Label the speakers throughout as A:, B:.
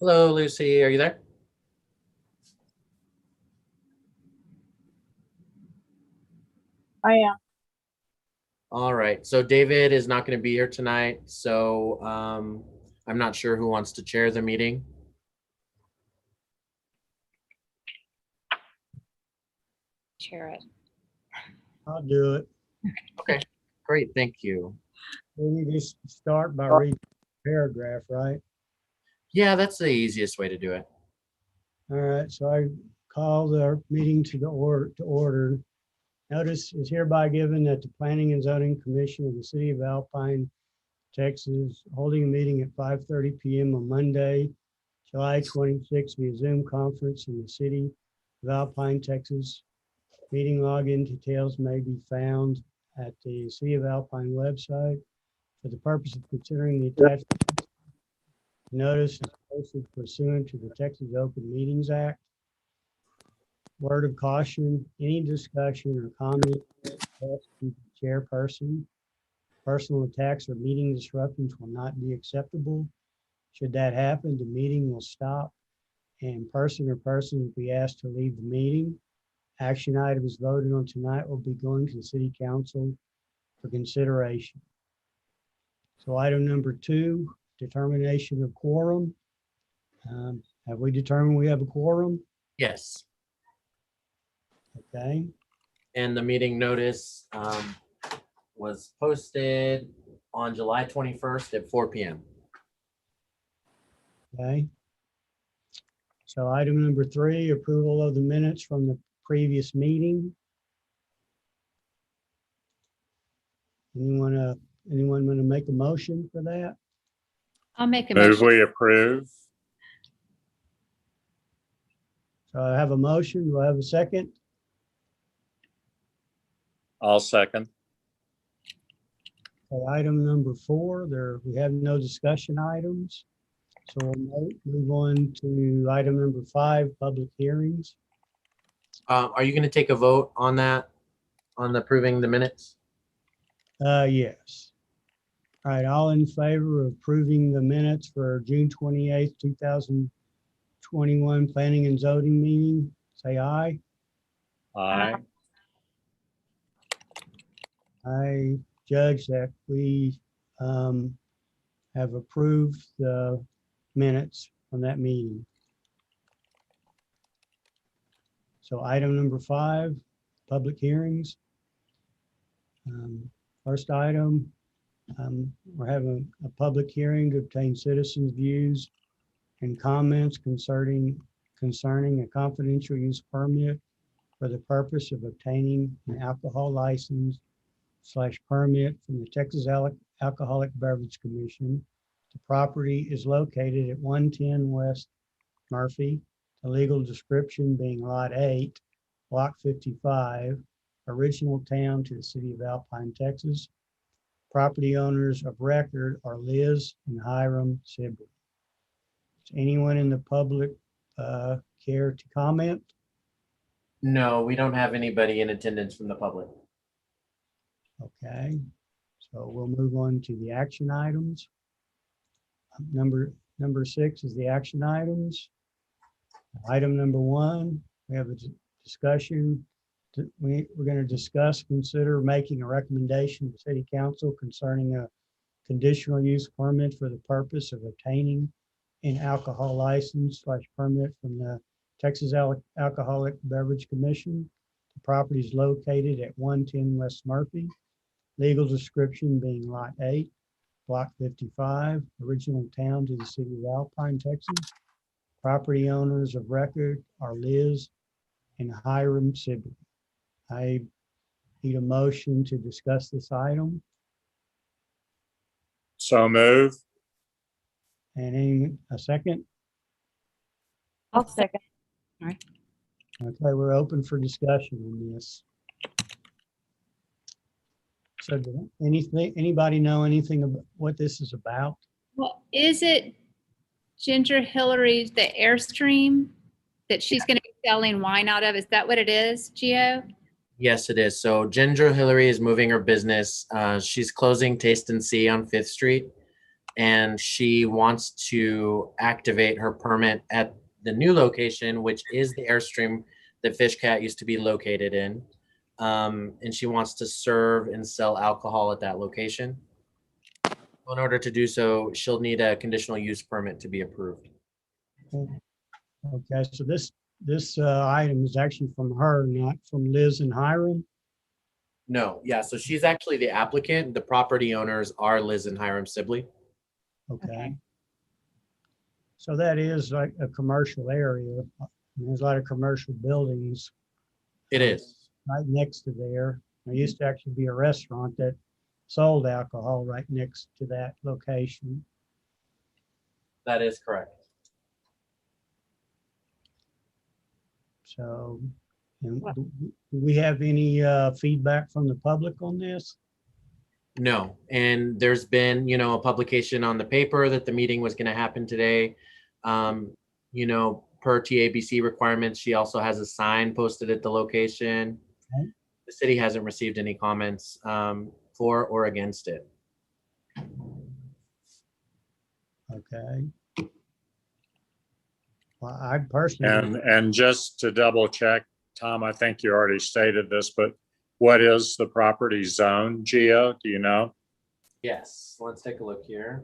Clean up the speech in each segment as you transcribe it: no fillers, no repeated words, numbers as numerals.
A: Hello, Lucy. Are you there?
B: I am.
A: All right. So David is not going to be here tonight. So I'm not sure who wants to chair the meeting.
C: Chair it.
B: I'll do it.
A: Okay, great. Thank you.
B: We need to start by reading the paragraph, right?
A: Yeah, that's the easiest way to do it.
B: All right, so I call the meeting to order. Notice is hereby given that the Planning and Zoning Commission of the City of Alpine, Texas, holding a meeting at 5:30 p.m. on Monday, July 26th via Zoom conference in the city of Alpine, Texas. Meeting login details may be found at the City of Alpine website. For the purpose of considering the attached notice is posted pursuant to the Texas Open Meetings Act. Word of caution, any discussion or comment expressed to the chairperson, personal attacks or meeting disruptions will not be acceptable. Should that happen, the meeting will stop and person or persons will be asked to leave the meeting. Action items voted on tonight will be going to the City Council for consideration. So item number 2, determination of quorum. Have we determined we have a quorum?
A: Yes.
B: Okay,
A: And the meeting notice was posted on July 21st at 4 p.m.
B: okay. So item number 3, approval of the minutes from the previous meeting. Anyone want to make a motion for that?
C: I'll make a
D: Move
C: motion.
D: we approve.
B: So I have a motion. Do I have a second?
D: I'll second.
B: Okay, item number 4, we have no discussion items. So we'll move on to item number 5, public hearings.
A: Are you going to take a vote on that, on approving the minutes?
B: Yes. All right, all in favor of approving the minutes for June 28th, 2021 Planning and Zoning meeting, say aye.
D: Aye.
B: I judge that we have approved the minutes from that meeting. So item number 5, public hearings. First item, we're having a public hearing to obtain citizens' views and comments concerning a confidential use permit for the purpose of obtaining an alcohol license / permit from the Texas Alcoholic Beverage Commission. The property is located at 110 West Murphy, the legal description being Lot 8, Block 55, original town to the city of Alpine, Texas. Property owners of record are Liz and Hiram Sibley. Does anyone in the public care to comment?
A: No, we don't have anybody in attendance from the public.
B: Okay, so we'll move on to the action items. Number 6 is the action items. Item number 1, we have a discussion. We're going to discuss, consider making a recommendation to City Council concerning a conditional use permit for the purpose of obtaining an alcohol license / permit from the Texas Alcoholic Beverage Commission. The property is located at 110 West Murphy. Legal description being Lot 8, Block 55, original town to the city of Alpine, Texas. Property owners of record are Liz and Hiram Sibley. I need a motion to discuss this item.
D: So move.
B: And a second?
C: I'll second.
B: Okay, we're open for discussion on this. So anybody know anything about what this is about?
C: Well, is it Ginger Hillary's, the Airstream that she's going to be selling wine out of? Is that what it is, Geo?
A: Yes, it is. So Ginger Hillary is moving her business. She's closing Taste and See on 5th Street. and she wants to activate her permit at the new location, which is the Airstream that Fish Cat used to be located in. And she wants to serve and sell alcohol at that location. In order to do so, she'll need a conditional use permit to be approved.
B: Okay, so this item is actually from her, not from Liz and Hiram.
A: No, yeah, so she's actually the applicant. The property owners are Liz and Hiram Sibley.
B: Okay. So that is like a commercial area. There's a lot of commercial buildings
A: It is.
B: right next to there. There used to actually be a restaurant that sold alcohol right next to that location.
A: That is correct.
B: So, and do we have any feedback from the public on this?
A: No, and there's been, a publication on the paper that the meeting was going to happen today. Per TABC requirements, she also has a sign posted at the location.
B: Okay.
A: The city hasn't received any comments for or against it.
B: Okay. Well, I personally,
D: And just to double check, Tom, I think you already stated this, but what is the property zone, Geo? Do you know?
A: Yes, let's take a look here.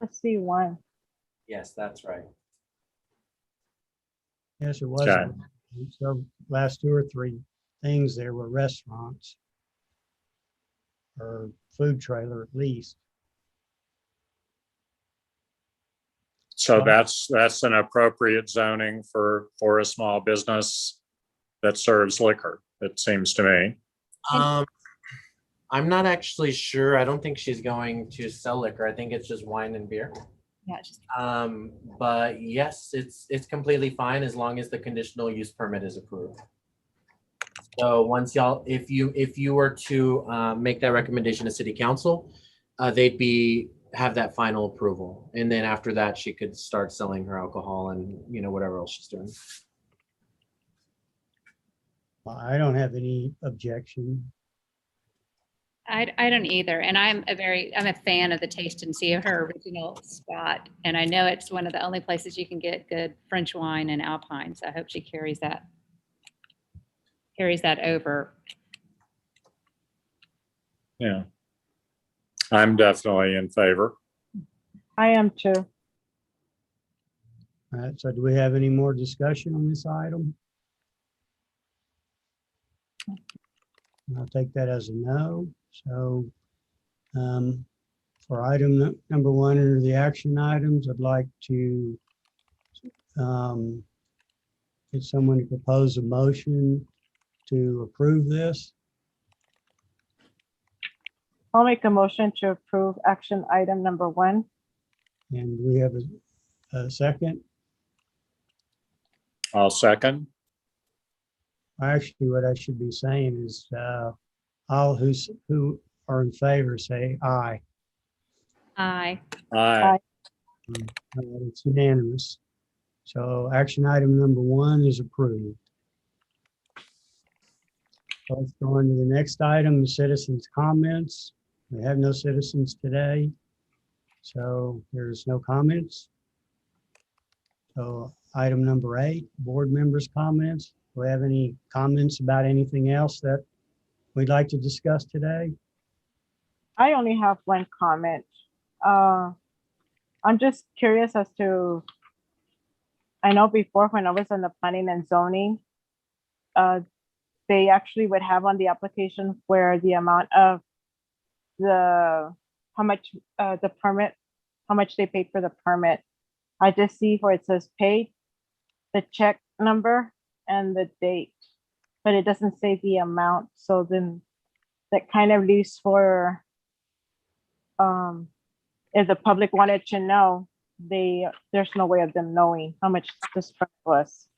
E: Let's see one.
A: Yes, that's right.
B: yes, it was.
D: Okay.
B: So last 2 or 3 things there were restaurants or food trailer at least.
D: So that's an appropriate zoning for a small business that serves liquor, it seems to me.
A: I'm not actually sure. I don't think she's going to sell liquor. I think it's just wine and beer.
C: Yeah, just
A: But yes, it's completely fine as long as the conditional use permit is approved. So once y'all, if you were to make that recommendation to city council, they'd have that final approval. And then after that, she could start selling her alcohol and, whatever else she's doing.
B: Well, I don't have any objection.
C: I don't either. And I'm a fan of the Taste and See of her original spot. And I know it's one of the only places you can get good French wine and Alpine. So I hope she carries that over.
D: Yeah. I'm definitely in favor.
E: I am too.
B: All right, so do we have any more discussion on this item? I'll take that as a no. So for item number 1 under the action items, I'd like to get someone to propose a motion to approve this.
E: I'll make a motion to approve action item number 1.
B: And we have a second.
D: I'll second.
B: Actually, what I should be saying is all who are in favor say aye.
C: Aye.
D: Aye.
B: It's unanimous. So action item number 1 is approved. Let's go on to the next item, citizens' comments. We have no citizens today, so there's no comments. So item number 8, board members' comments. Do we have any comments about anything else that we'd like to discuss today?
E: I only have one comment. I'm just curious as to, I know before when I was on the planning and zoning, they actually would have on the application where the amount of how much the permit, how much they paid for the permit. I just see where it says paid, the check number and the date, but it doesn't say the amount. So then that kind of leaves for, if the public wanted to know, there's no way of them knowing how much this permit was.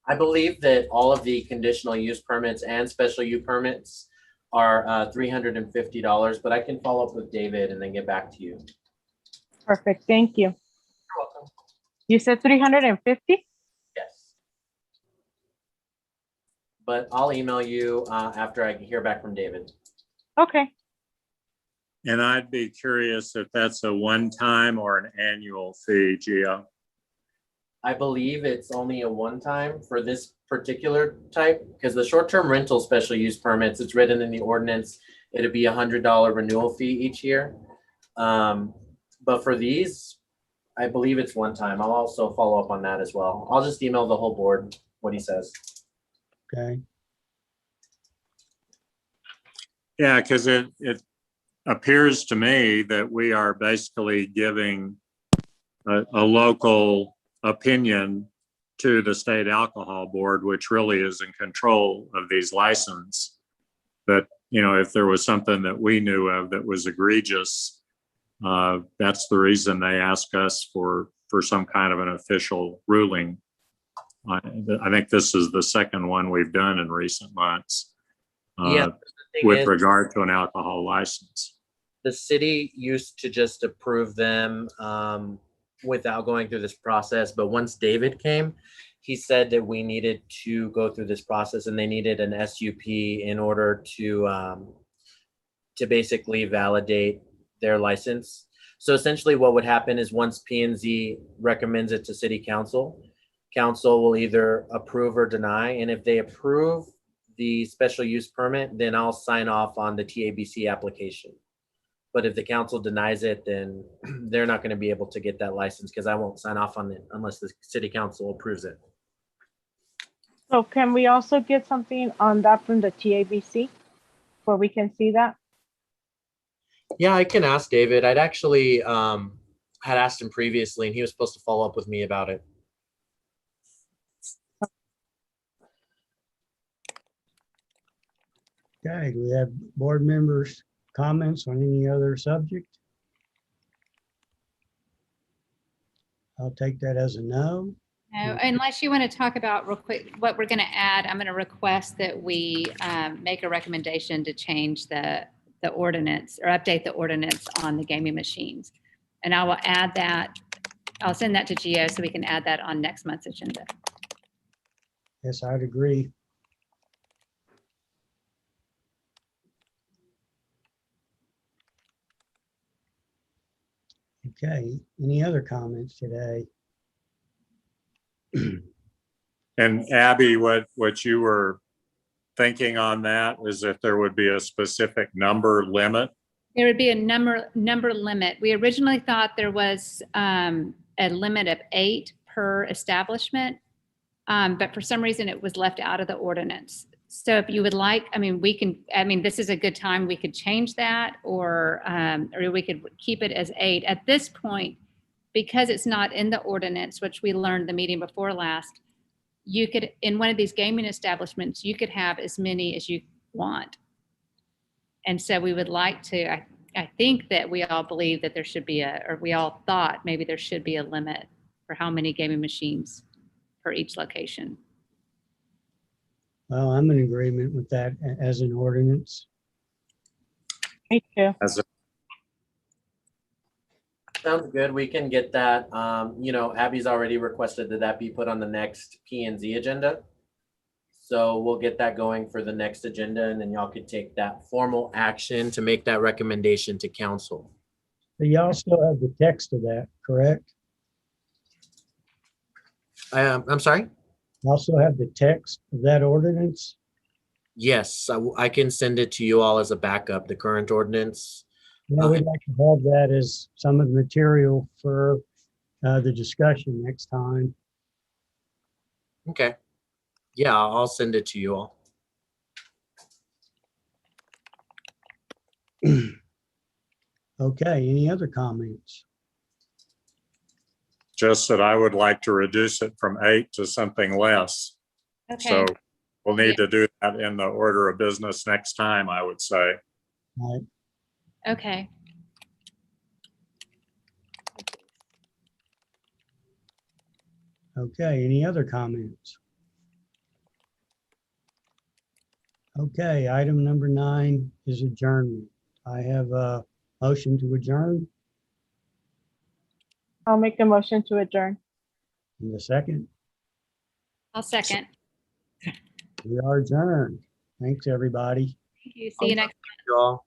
A: I believe that all of the conditional use permits and special use permits are $350, but I can follow up with David and then get back to you.
E: Perfect, thank you.
A: You're welcome.
E: You said 350?
A: Yes. But I'll email you after I hear back from David.
E: Okay,
D: And I'd be curious if that's a one-time or an annual fee, Gio.
A: I believe it's only a one-time for this particular type, because the short-term rental special use permits, it's written in the ordinance, it'd be $100 renewal fee each year. But for these, I believe it's one time. I'll also follow up on that as well. I'll just email the whole board what he says.
B: Okay,
D: Yeah, because it appears to me that we are basically giving a local opinion to the state alcohol board, which really is in control of these licenses. But, you know, if there was something that we knew of that was egregious, that's the reason they ask us for some kind of an official ruling. I think this is the second one we've done in recent months.
A: Yeah, the thing
D: With
A: is,
D: regard to an alcohol license.
A: the city used to just approve them without going through this process. But once David came, he said that we needed to go through this process and they needed an SUP in order to basically validate their license. So essentially what would happen is once P&Z recommends it to city council, council will either approve or deny. And if they approve the special use permit, then I'll sign off on the TABC application. But if the council denies it, then they're not going to be able to get that license because I won't sign off on it unless the city council approves it.
E: So can we also get something on that from the TABC where we can see that?
A: Yeah, I can ask David. I'd actually had asked him previously and he was supposed to follow up with me about it.
B: okay, do we have board members' comments on any other subject? I'll take that as a no.
C: No, unless you want to talk about real quick what we're going to add, I'm going to request that we make a recommendation to change the ordinance or update the ordinance on the gaming machines. And I will add that, I'll send that to Geo so we can add that on next month's agenda.
B: Yes, I'd agree. Okay, any other comments today?
D: And Abby, what you were thinking on that is if there would be a specific number limit.
C: There would be a number limit. We originally thought there was a limit of 8 per establishment, but for some reason it was left out of the ordinance. So if you would like, I mean, this is a good time. We could change that or we could keep it as 8. At this point, because it's not in the ordinance, which we learned the meeting before last, you could, in one of these gaming establishments, you could have as many as you want. And so we would like to, I think that we all believe that there should be we all thought maybe there should be a limit for how many gaming machines per each location.
B: Well, I'm in agreement with that as an ordinance.
E: Me too.
A: Sounds good. We can get that. You know, Abby's already requested that be put on the next P&Z agenda. So we'll get that going for the next agenda and then y'all could take that formal action to make that recommendation to council.
B: So y'all still have the text of that, correct?
A: I'm sorry?
B: Also have the text of that ordinance?
A: Yes, I can send it to you all as a backup, the current ordinance.
B: Yeah, we'd like to have that as some of the material for the discussion next time.
A: Okay. Yeah, I'll send it to you all.
B: Okay, any other comments?
D: Just that I would like to reduce it from 8 to something less.
C: Okay.
D: So we'll need to do that in the order of business next time, I would say.
B: Right.
C: Okay.
B: Okay, any other comments? Okay, item number 9 is adjournment. I have a motion to adjourn
E: I'll make a motion to adjourn.
B: in a second.
C: I'll second.
B: We are adjourned. Thanks, everybody.
C: Thank you. See you next.
A: You all.